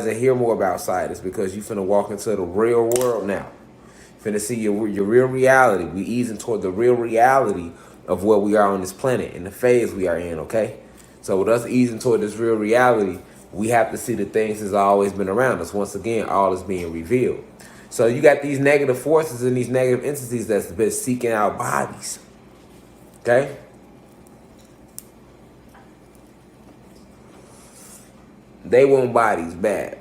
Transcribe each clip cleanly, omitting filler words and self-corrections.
to hear more about science because you finna walk into the real world now. Finna see your real reality. We easing toward the real reality of where we are on this planet and the phase we are in, okay? So with us easing toward this real reality, we have to see the things that's always been around us. Once again, all is being revealed. So you got these negative forces and these negative entities that's been seeking out bodies, okay? They want bodies bad.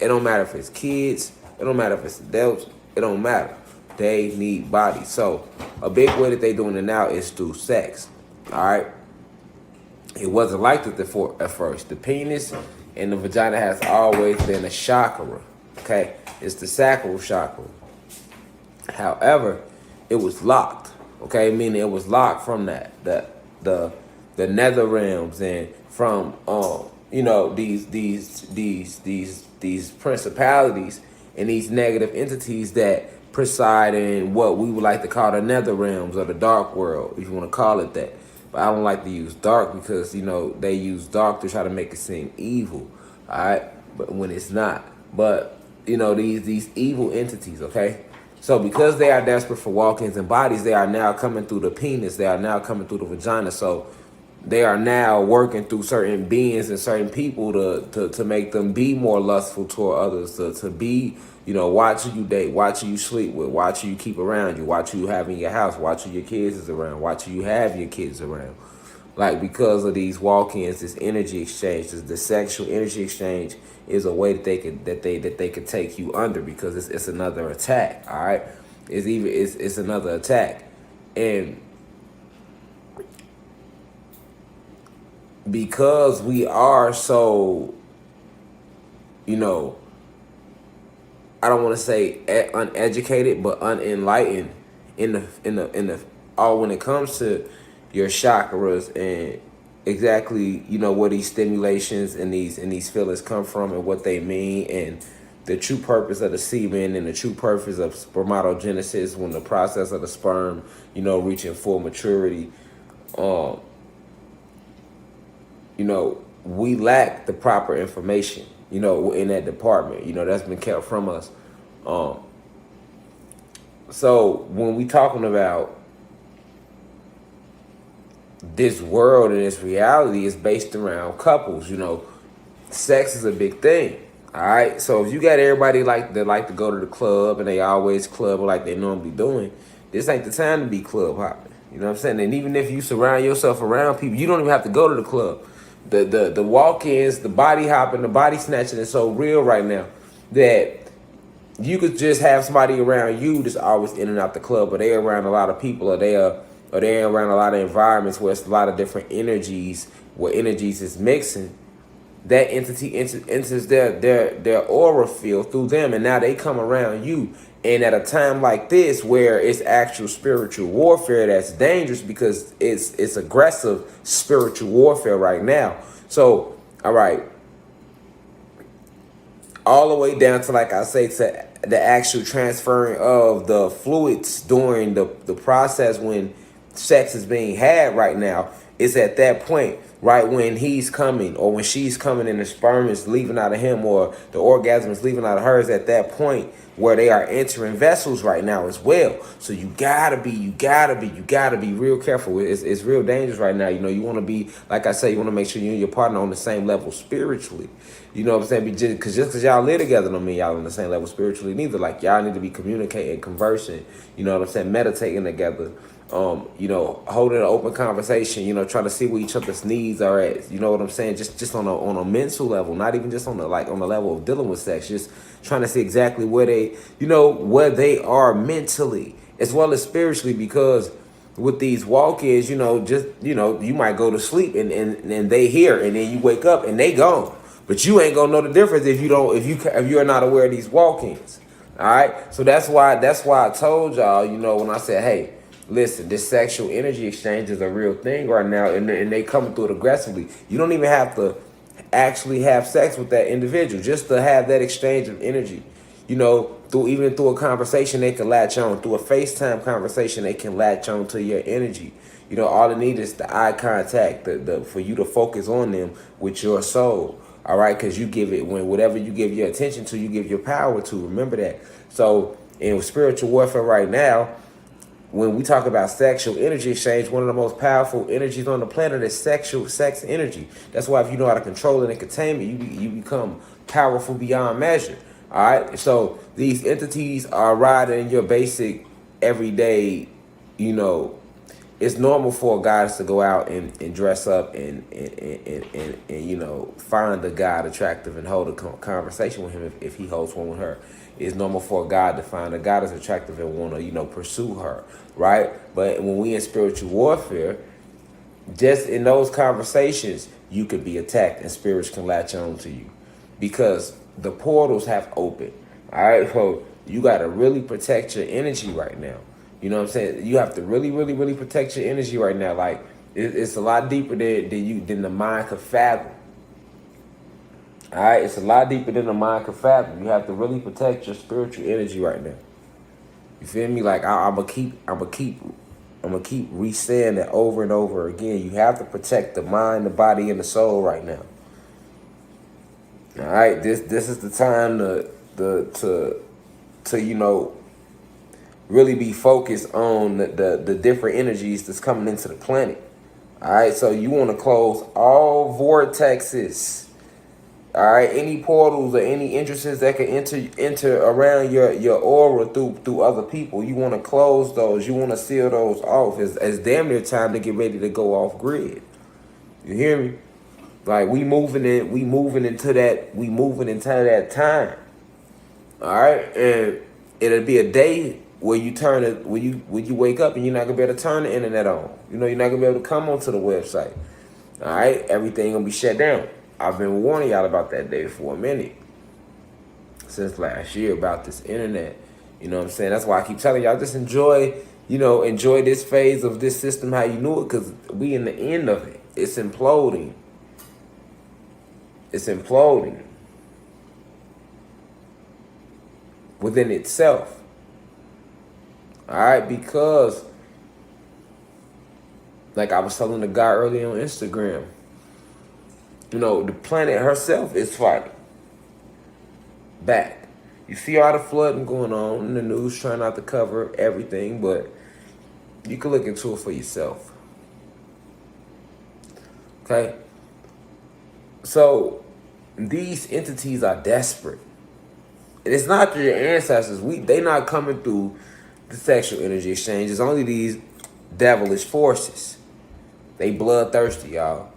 It don't matter if it's kids. It don't matter if it's adults. It don't matter. They need bodies. So a big way that they doing it now is through sex. All right. It wasn't like that at first. The penis and the vagina has always been a chakra. Okay. It's the sacral chakra. However, it was locked. Okay. Meaning it was locked from that. The nether realms and from these principalities and these negative entities that preside in what we would like to call the nether realms or the dark world, if you want to call it that. But I don't like to use dark because they use dark to try to make it seem evil. All right, but when it's not. But these evil entities. Okay. So because they are desperate for walk-ins and bodies, they are now coming through the penis. They are now coming through the vagina. So they are now working through certain beings and certain people to make them be more lustful toward others, to be, watch who you date, watch who you sleep with, watch who you keep around you, watch who you have in your house, watch who your kids is around, watch who you have your kids around. Like, because of these walk-ins, this energy exchange, the sexual energy exchange is a way that they could take you under, because it's another attack. All right, it's another attack. And because we are so, I don't want to say uneducated, but unenlightened in the when it comes to your chakras and exactly where these stimulations and these feelings come from and what they mean, and the true purpose of the semen and the true purpose of spermatogenesis when the process of the sperm reaching full maturity. We lack the proper information, in that department, that's been kept from us. So when we talking about this world and this reality is based around couples, sex is a big thing. All right. So if you got everybody like to go to the club and they always club like they normally doing, this ain't the time to be club hopping. You know what I'm saying? And even if you surround yourself around people, you don't even have to go to the club. The walk-ins, the body hopping, the body snatching is so real right now that you could just have somebody around you that's always in and out the club, but they're around a lot of people, or they're around a lot of environments where it's a lot of different energies, where energies is mixing. That entity enters their aura field through them, and now they come around you. And at a time like this, where it's actual spiritual warfare that's dangerous, because it's aggressive spiritual warfare right now. So, all right, all the way down to, like I say, to the actual transferring of the fluids during the process when sex is being had right now, is at that point, right when he's coming or when she's coming and the sperm is leaving out of him or the orgasm is leaving out of her, is at that point where they are entering vessels right now as well. So you gotta be real careful. It's real dangerous right now. You want to be, like I say, you want to make sure you and your partner on the same level spiritually. You know what I'm saying? Because y'all live together don't mean y'all on the same level spiritually neither. Like, y'all need to be communicating, conversing, you know what I'm saying, meditating together. Holding an open conversation, trying to see where each other's needs are at. You know what I'm saying? Just on a mental level, not even just on the level of dealing with sex. Just trying to see exactly where they are mentally as well as spiritually. Because with these walk-ins, you might go to sleep and they here, and then you wake up and they gone. But you ain't gonna know the difference if you're not aware of these walk-ins. All right. So that's why I told y'all, when I said, hey, listen, this sexual energy exchange is a real thing right now, and they coming through it aggressively. You don't even have to actually have sex with that individual, just to have that exchange of energy. Through a conversation, they can latch on. Through a FaceTime conversation, they can latch on to your energy. All it needs is the eye contact, for you to focus on them with your soul. All right, because you give it, when whatever you give your attention to, you give your power to. Remember that. So in spiritual warfare right now, when we talk about sexual energy exchange, one of the most powerful energies on the planet is sex energy. That's why if you know how to control it and contain it, you become powerful beyond measure. All right. So these entities are riding your basic everyday, you know, it's normal for a goddess to go out and dress up and you know, find a god attractive and hold a conversation with him if he holds one with her. It's normal for a god to find a goddess attractive and want to, you know, pursue her, right? But when we in spiritual warfare, just in those conversations, you could be attacked and spirits can latch on to you because the portals have opened. All right, so you got to really protect your energy right now. You know what I'm saying? You have to really, really, really protect your energy right now. Like it's a lot deeper than the mind could fathom. All right, it's a lot deeper than the mind could fathom. You have to really protect your spiritual energy right now. You feel me? Like I'm gonna keep re-saying that over and over again. You have to protect the mind, the body, and the soul right now. All right, this is the time to you know, really be focused on the different energies that's coming into the planet. All right, so you want to close all vortexes. All right, any portals or any entrances that can enter around your aura through other people. You want to close those. You want to seal those off. It's damn near time to get ready to go off grid. You hear me? Like we moving into that time. All right, and it'll be a day where you turn it when you wake up and you're not gonna be able to turn the internet on. You know, you're not gonna be able to come onto the website. All right, everything gonna be shut down. I've been warning y'all about that day for a minute since last year about this internet. You know what I'm saying? That's why I keep telling y'all, just enjoy this phase of this system how you knew it, because we in the end of it. It's imploding. It's imploding within itself. All right, because like I was telling the guy earlier on Instagram, you know, the planet herself is fighting back. You see all the flooding going on in the news, trying not to cover everything, but you can look into it for yourself. Okay? So these entities are desperate. And it's not your ancestors. They not coming through the sexual energy exchange. It's only these devilish forces. They bloodthirsty, y'all.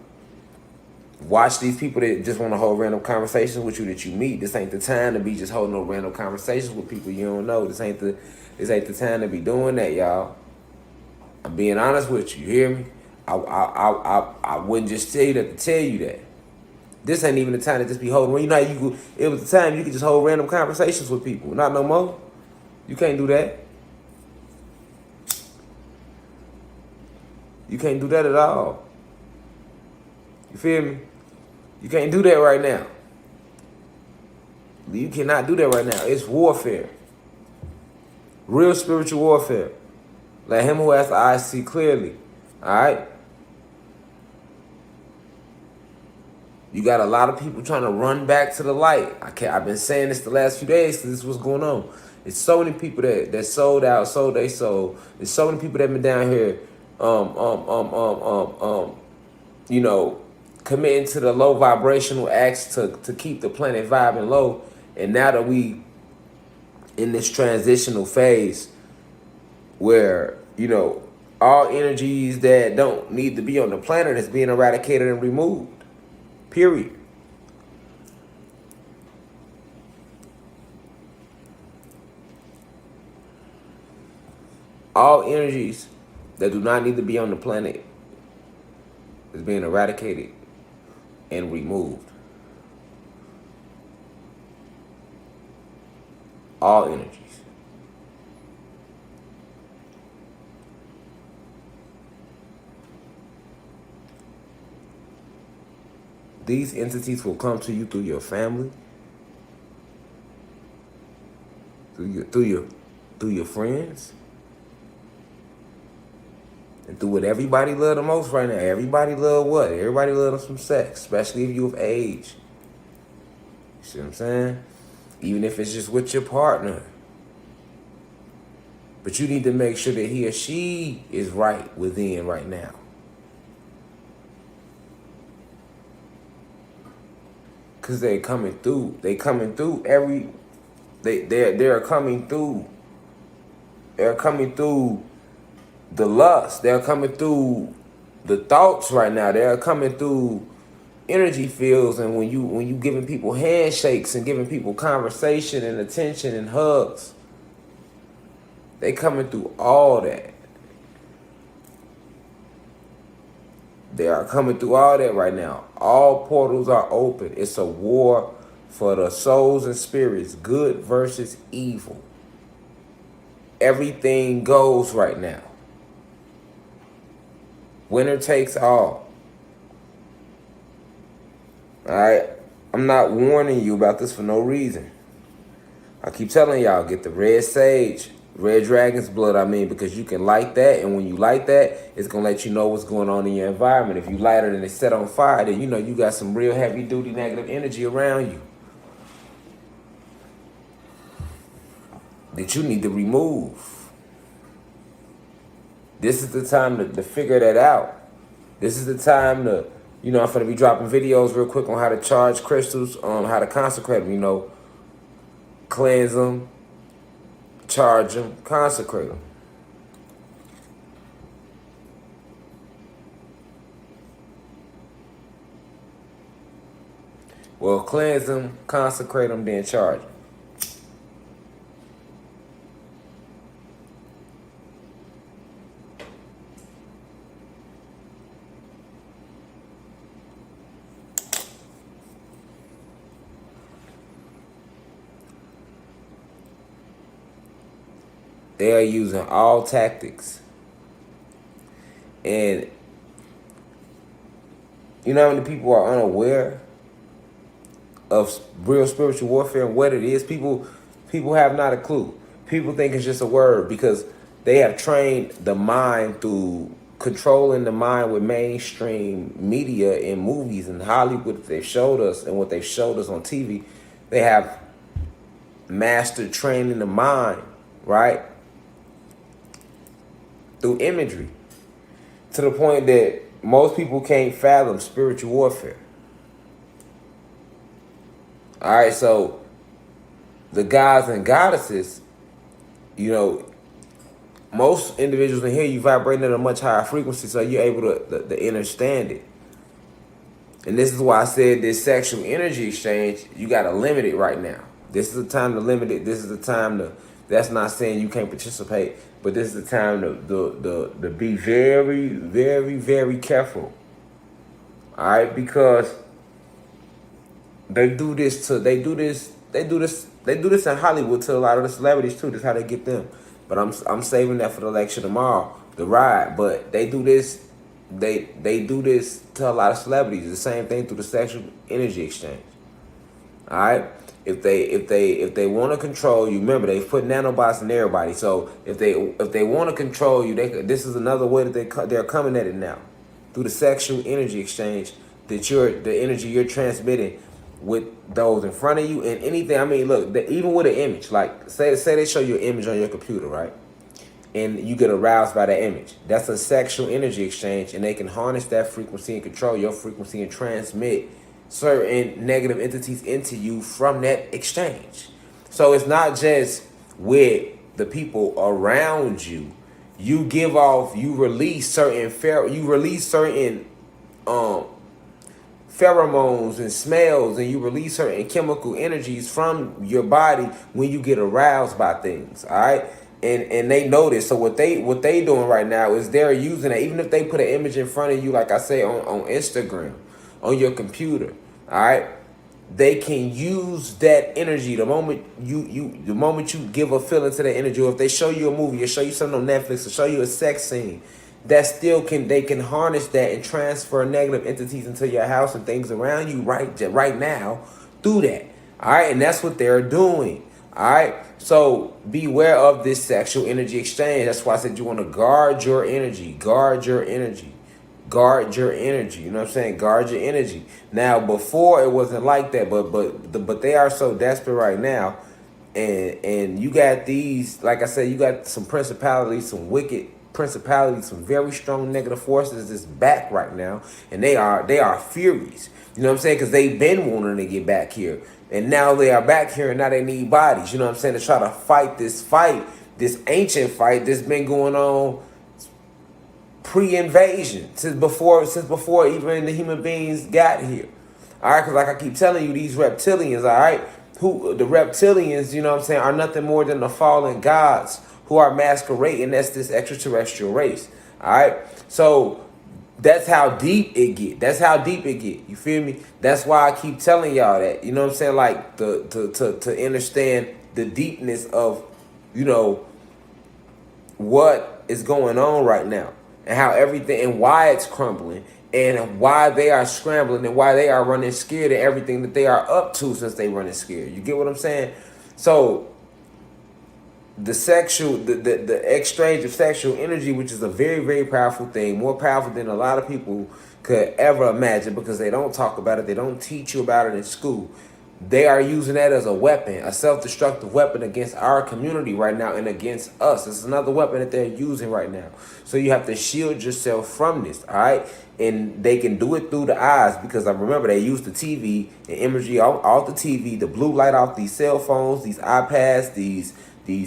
Watch these people that just want to hold random conversations with you that you meet. This ain't the time to be just holding no random conversations with people you don't know. This ain't the time to be doing that, y'all. I'm being honest with you. You hear me? I wouldn't just tell you that to tell you that. This ain't even the time to just be holding. Well, you know, it was the time you could just hold random conversations with people. Not no more. You can't do that. You can't do that at all. You feel me? You can't do that right now. You cannot do that right now. It's warfare. Real spiritual warfare. Let him who has the eyes see clearly. All right? You got a lot of people trying to run back to the light. I've been saying this the last few days because this is what's going on. It's so many people that sold out, sold they soul. There's so many people that been down here, you know, committing to the low vibrational acts to keep the planet vibing low. And now that we in this transitional phase where, you know, all energies that don't need to be on the planet is being eradicated and removed. Period. All energies that do not need to be on the planet is being eradicated and removed. All energies. These entities will come to you through your family, through your friends, and through what everybody love the most right now. Everybody love what? Everybody love some sex, especially if you of age. See what I'm saying? Even if it's just with your partner. But you need to make sure that he or she is right within right now. Cause they're coming through. They're coming through they're coming through. They're coming through the lust. They're coming through the thoughts right now. They're coming through energy fields, and when you giving people handshakes and giving people conversation and attention and hugs, they coming through all that. They are coming through all that right now. All portals are open. It's a war for the souls and spirits, good versus evil. Everything goes right now. Winner takes all. Alright? I'm not warning you about this for no reason. I keep telling y'all, get the red sage, red dragon's blood, because you can light that, and when you light that, it's going to let you know what's going on in your environment. If you light it and it's set on fire, then you know you got some real heavy-duty negative energy around you that you need to remove. This is the time to figure that out. This is the time to, I'm going to be dropping videos real quick on how to charge crystals, how to consecrate them, cleanse them, charge them, consecrate them. Well, cleanse them, consecrate them, then charge them. They are using all tactics. And you know how many people are unaware of real spiritual warfare and what it is? People have not a clue. People think it's just a word because they have trained the mind through controlling the mind with mainstream media and movies and Hollywood they've showed us and what they've showed us on TV. They have mastered training the mind, right? Through imagery, to the point that most people can't fathom spiritual warfare. All right, so the gods and goddesses, most individuals in here, you vibrating at a much higher frequency, so you're able to understand it. And this is why I said this sexual energy exchange, you got to limit it right now. This is the time to limit it. This is the time to, that's not saying you can't participate, but this is the time to be very, very, very careful. All right, because they do this in Hollywood to a lot of the celebrities too. That's how they get them. But I'm saving that for the lecture tomorrow, the ride. But they do this, they do this to a lot of celebrities. The same thing through the sexual energy exchange. All right. If they want to control you, remember they've put nanobots in everybody. So if they want to control you, this is another way that they're coming at it now, through the sexual energy exchange, the energy you're transmitting with those in front of you and anything. Look, even with an image, like say they show you an image on your computer, right? And you get aroused by that image. That's a sexual energy exchange, and they can harness that frequency and control your frequency and transmit certain negative entities into you from that exchange. So it's not just with the people around you. You give off, you release certain pheromones and smells, and you release certain chemical energies from your body when you get aroused by things. All right. And they know this. So what they doing right now is they're using it. Even if they put an image in front of you, like I say on Instagram, on your computer, all right, they can use that energy the moment you give a feeling to that energy. Or if they show you a movie or show you something on Netflix or show you a sex scene, they can harness that and transfer negative entities into your house and things around you right now through that. All right, and that's what they're doing. All right, so beware of this sexual energy exchange. That's why I said you want to guard your energy. Guard your energy. Guard your energy. You know what I'm saying? Guard your energy. Now, before it wasn't like that, but they are so desperate right now. And you got these, like I said, you got some principalities, some wicked principalities, some very strong negative forces that's back right now, and they are furious. You know what I'm saying? Because they've been wanting to get back here, and now they are back here, and now they need bodies. You know what I'm saying? To try to fight, this ancient fight that's been going on pre-invasion, since before even the human beings got here. All right, because like I keep telling you, these reptilians, all right, the reptilians, you know what I'm saying, are nothing more than the fallen gods who are masquerading as this extraterrestrial race. All right, so that's how deep it get. That's how deep it get. You feel me? That's why I keep telling y'all that. You know what I'm saying? Like to understand the deepness of, you know, what is going on right now, and how everything, and why it's crumbling, and why they are scrambling, and why they are running scared of everything that they are up to since they running scared. You get what I'm saying? So the exchange of sexual energy, which is a very, very powerful thing, more powerful than a lot of people could ever imagine, because they don't talk about it, they don't teach you about it in school. They are using that as a weapon, a self-destructive weapon against our community right now and against us. It's another weapon that they're using right now. So you have to shield yourself from this, all right? And they can do it through the eyes, because I remember they use the TV, the imagery off the TV, the blue light off these cell phones, these iPads, these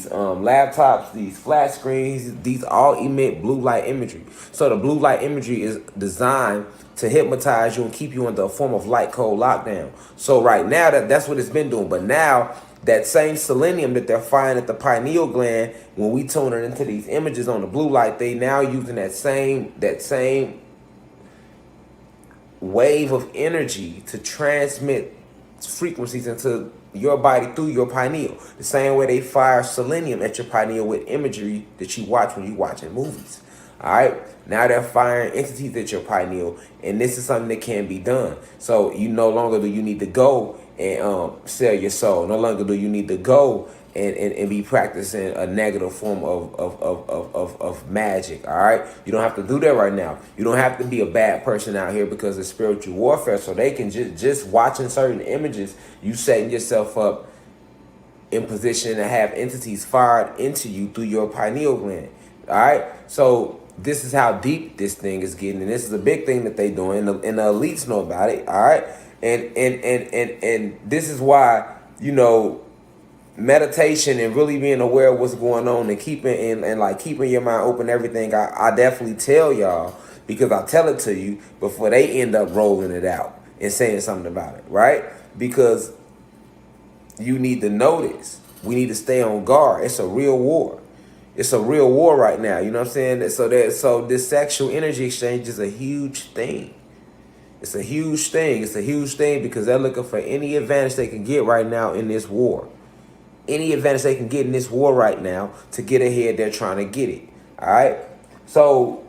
laptops, these flat screens, these all emit blue light imagery. So the blue light imagery is designed to hypnotize you and keep you under a form of light cold lockdown. So right now that's what it's been doing. But now that same selenium that they're finding at the pineal gland, when we tune it into these images on the blue light, they now using that same wave of energy to transmit frequencies into your body through your pineal. The same way they fire selenium at your pineal with imagery that you watch when you watching movies. All right. Now they're firing entities at your pineal, and this is something that can be done. So you no longer do you need to go and sell your soul. No longer do you need to go and be practicing a negative form of magic. All right. You don't have to do that right now. You don't have to be a bad person out here because of spiritual warfare. So they can just watching certain images, you setting yourself up in position to have entities fired into you through your pineal gland. All right. So this is how deep this thing is getting, and this is a big thing that they doing, and the elites know about it. All right. And this is why, you know, meditation and really being aware of what's going on and keeping like keeping your mind open, everything. I definitely tell y'all, because I tell it to you before they end up rolling it out and saying something about it, right? Because you need to know this. We need to stay on guard. It's a real war. It's a real war right now. You know what I'm saying? So this sexual energy exchange is a huge thing. It's a huge thing. It's a huge thing because they're looking for any advantage they can get right now in this war. Any advantage they can get in this war right now to get ahead, they're trying to get it. All right? So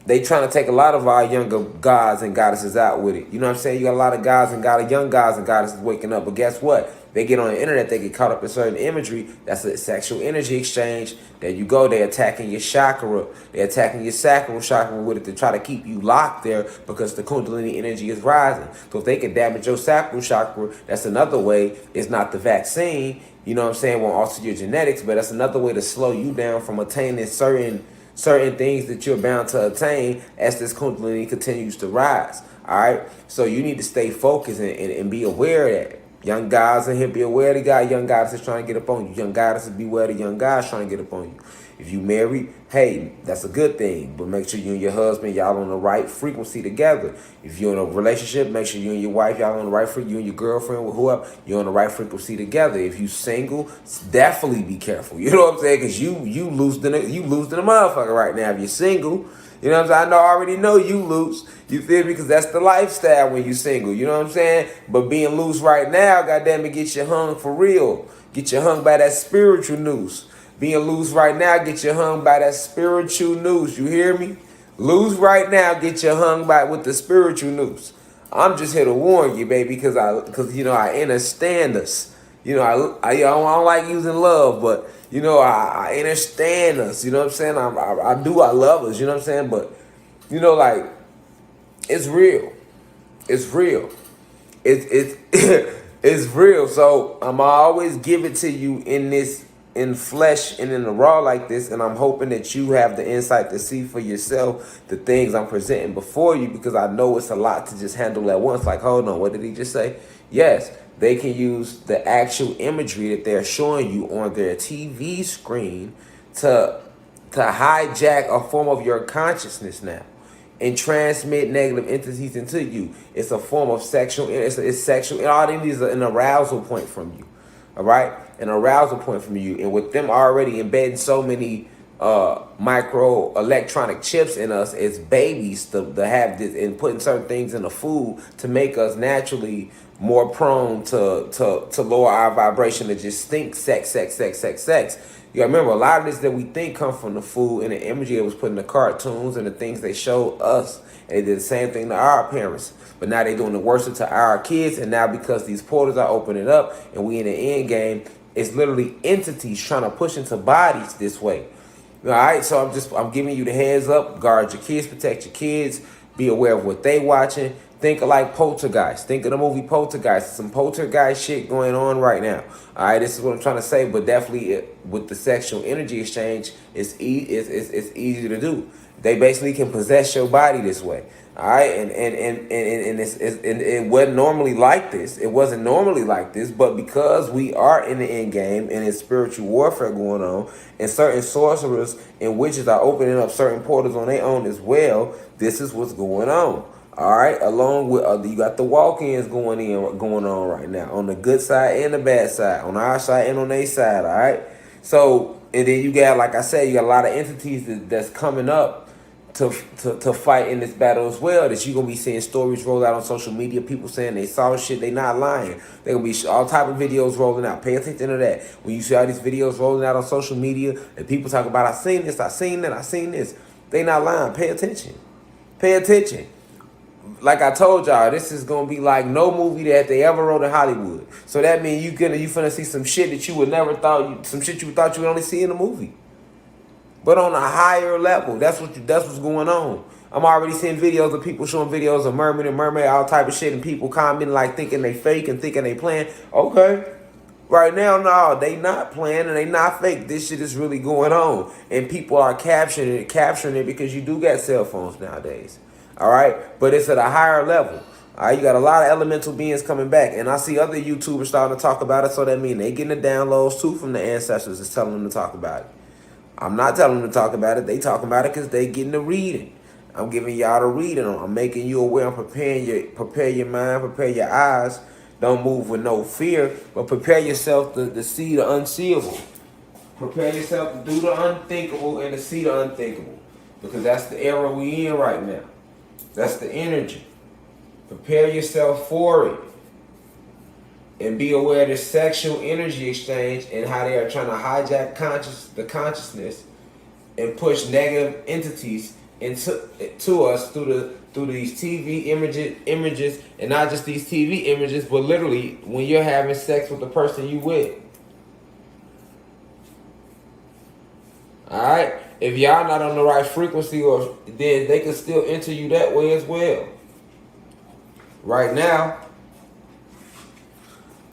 they trying to take a lot of our younger gods and goddesses out with it. You know what I'm saying? You got a lot of gods and young gods and goddesses waking up. But guess what? They get on the internet, they get caught up in certain imagery. That's a sexual energy exchange. There you go. They're attacking your chakra. They're attacking your sacral chakra with it to try to keep you locked there because the Kundalini energy is rising. So if they can damage your sacral chakra, that's another way. It's not the vaccine, you know what I'm saying, won't alter your genetics, but that's another way to slow you down from attaining certain things that you're bound to attain as this Kundalini continues to rise. All right. So you need to stay focused and be aware of that. Young guys in here, be aware of the guy. Young guys is trying to get up on you. Young guys, beware of the young guys trying to get up on you. If you married, hey, that's a good thing. But make sure you and your husband, y'all on the right frequency together. If you're in a relationship, make sure you and your wife, y'all on the right frequency. You and your girlfriend, whoever, you're on the right frequency together. If you single, definitely be careful. You know what I'm saying? Because you losing a motherfucker right now if you're single. You know what I'm saying? I already know you loose. You feel me? Because that's the lifestyle when you single. You know what I'm saying? But being loose right now, goddamn it, get you hung for real. Get you hung by that spiritual noose. Being loose right now, get you hung by that spiritual noose. You hear me? Loose right now, get you hung by with the spiritual noose. I'm just here to warn you, baby, because I understand us. You know, I don't like using love, but you know, I understand us. You know what I'm saying? I love us. You know what I'm saying? But you know, like, It's real. It's real. It's it's real. So I'm always give it to you in this in flesh and in the raw like this, and I'm hoping that you have the insight to see for yourself the things I'm presenting before you, because I know it's a lot to just handle at once. Like, hold on, what did he just say? Yes, they can use the actual imagery that they're showing you on their TV screen to hijack a form of your consciousness now and transmit negative entities into you. It's a form of sexual, it's sexual, and all they need is an arousal point from you. All right? An arousal point from you. And with them already embedding so many micro electronic chips in us as babies to have this, and putting certain things in the food to make us naturally more prone to lower our vibration, to just think sex, sex, sex, sex, sex. You gotta remember, a lot of this that we think come from the food and the imagery that was put in the cartoons and the things they showed us. And they did the same thing to our parents. But now they're doing the worst to our kids. And now because these portals are opening up and we in the end game, it's literally entities trying to push into bodies this way. All right, so I'm giving you the heads up. Guard your kids, protect your kids. Be aware of what they watching. Think of like Poltergeist. Think of the movie Poltergeist. Some poltergeist shit going on right now. All right, this is what I'm trying to say. But definitely with the sexual energy exchange, it's easy to do. They basically can possess your body this way. All right, and it wasn't normally like this. It wasn't normally like this, but because we are in the end game and it's spiritual warfare going on, and certain sorcerers and witches are opening up certain portals on their own as well, this is what's going on. All right, along with you got the walk-ins going on right now, on the good side and the bad side, on our side and on their side. All right, so and then you got, like I said, you got a lot of entities that's coming up to fight in this battle as well. That you're gonna be seeing stories roll out on social media, people saying they saw shit, they not lying. They gonna be all type of videos rolling out. Pay attention to that. When you see all these videos rolling out on social media and people talk about, I seen this, I seen that, I seen this, they not lying. Pay attention. Pay attention. Like I told y'all, this is gonna be like no movie that they ever wrote in Hollywood. So that means you finna see some shit that you would never thought, some shit you thought you would only see in a movie. But on a higher level, that's what's going on. I'm already seeing videos of people showing videos of mermaid, all type of shit, and people commenting like thinking they fake and thinking they playing. Okay. Right now, no, they not playing and they not fake. This shit is really going on. And people are capturing it because you do got cell phones nowadays. All right? But it's at a higher level. All right, you got a lot of elemental beings coming back. And I see other YouTubers starting to talk about it, so that means they getting the downloads too from the ancestors that's telling them to talk about it. I'm not telling them to talk about it. They talking about it because they getting the reading. I'm giving y'all the reading. I'm making you aware. I'm prepare your mind, prepare your eyes. Don't move with no fear, but prepare yourself to see the unseeable. Prepare yourself to do the unthinkable and to see the unthinkable. Because that's the era we in right now. That's the energy. Prepare yourself for it. And be aware of the sexual energy exchange and how they are trying to hijack the consciousness and push negative entities to us through these TV images, and not just these TV images, but literally when you're having sex with the person you with. All right, if y'all not on the right frequency, or then they can still enter you that way as well. Right now.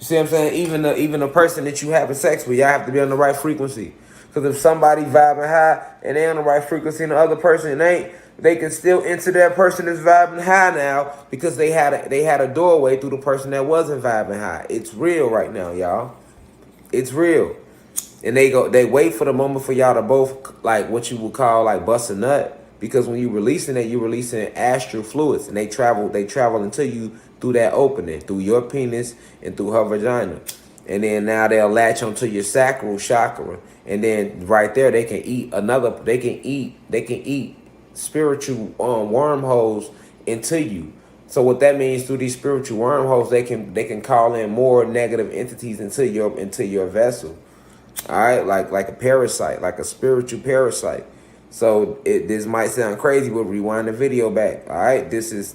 You see what I'm saying? Even the person that you having sex with, y'all have to be on the right frequency. Because if somebody vibing high and they on the right frequency and the other person ain't, they can still enter that person that's vibing high now because they had a doorway through the person that wasn't vibing high. It's real right now, y'all. It's real. And they wait for the moment for y'all to both, like what you would call like bust a nut. Because when you're releasing it, you're releasing astral fluids, and they travel into you through that opening, through your penis and through her vagina. And then now they'll latch onto your sacral chakra. And then right there they can eat spiritual wormholes into you. So what that means, through these spiritual wormholes, they can call in more negative entities into your vessel. All right, like a parasite, like a spiritual parasite. So this might sound crazy, but rewind the video back. All right, this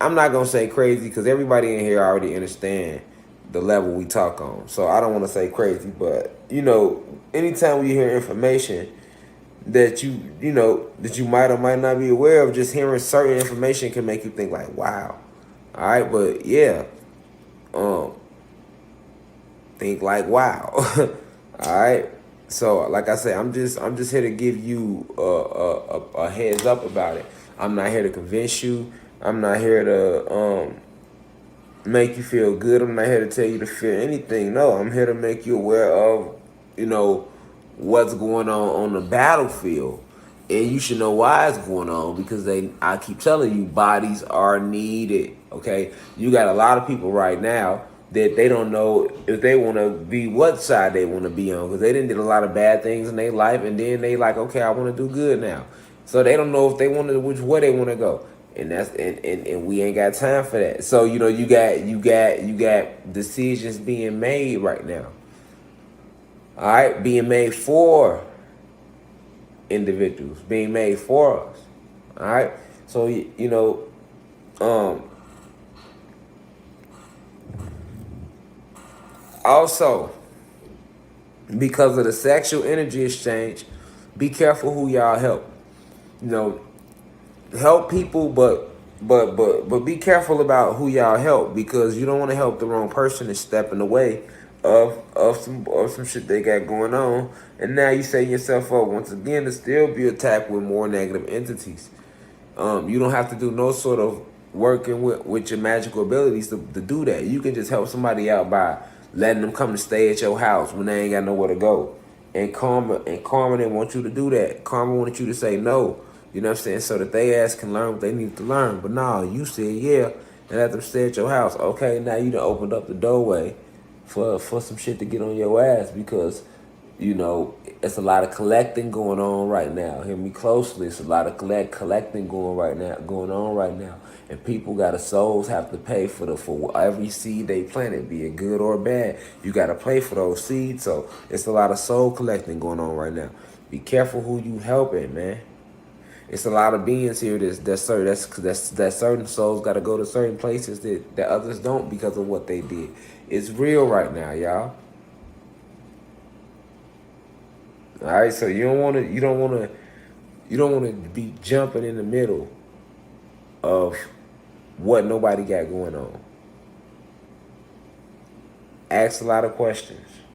I'm not gonna say crazy because everybody in here already understand the level we talk on. So I don't want to say crazy, but anytime we hear information, that that you might or might not be aware of. Just hearing certain information can make you think like, wow. All right, but yeah, um, think like wow. All right. So like I said, I'm just here to give you a heads up about it. I'm not here to convince you. I'm not here to make you feel good. I'm not here to tell you to fear anything. No, I'm here to make you aware of, you know, what's going on the battlefield. And you should know why it's going on because I keep telling you, bodies are needed. Okay, you got a lot of people right now that they don't know if they want to be what side they want to be on because they didn't did a lot of bad things in their life, and then they like, okay, I want to do good now. So they don't know if they want to which way they want to go, and and we ain't got time for that. So you got decisions being made right now. All right, being made for individuals, being made for us. All right, so um, also because of the sexual energy exchange, be careful who y'all help. You know, help people, but be careful about who y'all help because you don't want to help the wrong person and step in the way of some shit they got going on, and now you set yourself up once again to still be attacked with more negative entities. You don't have to do no sort of working with your magical abilities to do that. You can just help somebody out by letting them come to stay at your house when they ain't got nowhere to go. And Karma didn't want you to do that. Karma wanted you to say no. You know what I'm saying? So that they ass can learn what they need to learn. But nah, you said yeah and let them stay at your house. Okay, now you done opened up the doorway for some shit to get on your ass because it's a lot of collecting going on right now. Hear me closely. It's a lot of collecting going on right now. And people got souls have to pay for every seed they planted, be it good or bad. You got to pay for those seeds. So it's a lot of soul collecting going on right now. Be careful who you helping, man. It's a lot of beings here that certain souls got to go to certain places that others don't because of what they did. It's real right now, y'all. All right, so you don't want to be jumping in the middle of what nobody got going on. Ask a lot of questions.